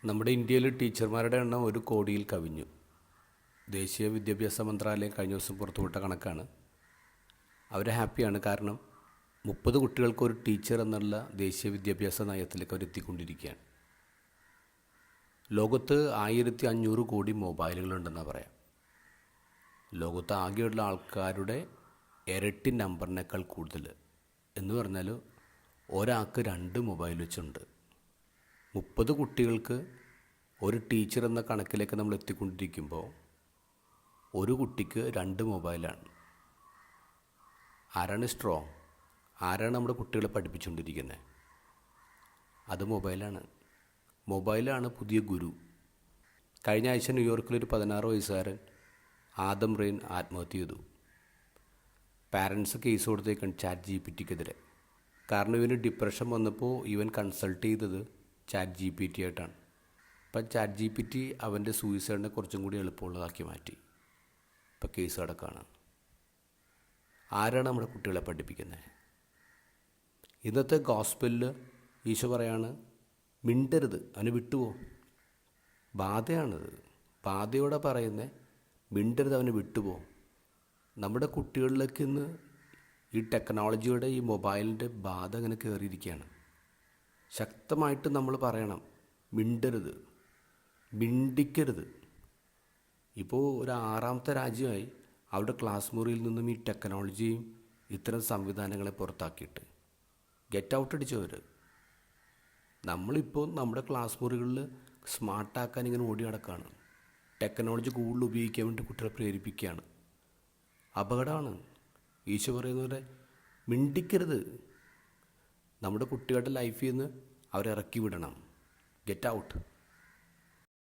നമ്മുടെ ഇന്ത്യയിൽ ടീച്ചർമാരുടെ എണ്ണം 1 കോടിയിൽ കവിഞ്ഞു. ദേശീയ വിദ്യാഭ്യാസ മന്ത്രാലയം കഴിഞ്ഞ ദിവസം പുറത്തുവിട്ട കണക്കാണ്. അവർ ഹാപ്പിയാണ്, കാരണം 30 കുട്ടികൾക്ക് ഒരു ടീച്ചർ എന്നുള്ള ദേശീയ വിദ്യാഭ്യാസ നയത്തിലേക്ക് അവരെത്തിക്കൊണ്ടിരിക്കുകയാണ്. ലോകത്ത് 1500 കോടി മൊബൈലുകളുണ്ടെന്നാണ് പറയാം. ലോകത്ത് ആകെയുള്ള ആൾക്കാരുടെ ഇരട്ടി നമ്പറിനേക്കാൾ കൂടുതൽ എന്ന് പറഞ്ഞാൽ ഒരാൾക്ക് 2 മൊബൈൽ വെച്ചുണ്ട്. 30 കുട്ടികൾക്ക് ഒരു ടീച്ചർ എന്ന കണക്കിലേക്ക് നമ്മൾ എത്തിക്കൊണ്ടിരിക്കുമ്പോൾ ഒരു കുട്ടിക്ക് 2 മൊബൈലാണ്. ആരാണ് സ്ട്രോങ്? ആരാണ് നമ്മുടെ കുട്ടികളെ പഠിപ്പിച്ചുകൊണ്ടിരിക്കുന്നത്? അത് മൊബൈലാണ്. മൊബൈലാണ് പുതിയ ഗുരു. കഴിഞ്ഞ ആഴ്ച ന്യൂയോർക്കിലൊരു 16 വയസ്സുകാരൻ ആദം റെയിൻ ആത്മഹത്യ ചെയ്തു. പാരൻസ് കേസ് കൊടുത്തേക്കാണ് ChatGPT-ക്കെതിരെ. കാരണം ഇവന് ഡിപ്രഷൻ വന്നപ്പോൾ ഇവൻ കൺസൾട്ട് ചെയ്തത് ChatGPT ആയിട്ടാണ്. അപ്പം ChatGPT അവൻ്റെ സൂയിസൈഡിനെ കുറച്ചും കൂടി എളുപ്പമുള്ളതാക്കി മാറ്റി. ഇപ്പം കേസ് കിടക്കുകയാണ്. ആരാണ് നമ്മുടെ കുട്ടികളെ പഠിപ്പിക്കുന്നത്? ഇന്നത്തെ ഗോസ്പലിൽ ഈശോ പറയാണ്, മിണ്ടരുത്, അവന് വിട്ടുപോ. ബാധയാണിത്. ബാധയോടെ പറയുന്നത് മിണ്ടരുത്, അവന് വിട്ടുപോ. നമ്മുടെ കുട്ടികളിലേക്ക് ഇന്ന് ഈ ടെക്നോളജിയുടെ ഈ മൊബൈലിൻ്റെ ബാധ അങ്ങനെ കയറിയിരിക്കുകയാണ്. ശക്തമായിട്ട് നമ്മൾ പറയണം, മിണ്ടരുത്, മിണ്ടിക്കരുത്. ഇപ്പോൾ ഒരു 6ാമത്തെ രാജ്യമായി അവിടെ ക്ലാസ് മുറിയിൽ നിന്നും ഈ ടെക്നോളജിയും ഇത്തരം സംവിധാനങ്ങളെ പുറത്താക്കിയിട്ട് ഗെറ്റ് ഔട്ട് അടിച്ചവർ. നമ്മളിപ്പോൾ നമ്മുടെ ക്ലാസ് മുറികളിൽ സ്മാർട്ടാക്കാൻ ഇങ്ങനെ ഓടി നടക്കുകയാണ്. ടെക്നോളജി കൂടുതൽ ഉപയോഗിക്കാൻ വേണ്ടി കുട്ടികളെ പ്രേരിപ്പിക്കുകയാണ്. അപകടമാണ്. ഈശോ പറയുന്ന പോലെ മിണ്ടിക്കരുത്. നമ്മുടെ കുട്ടികളുടെ ലൈഫിൽ നിന്ന് അവരെ ഇറക്കി വിടണം. Get out.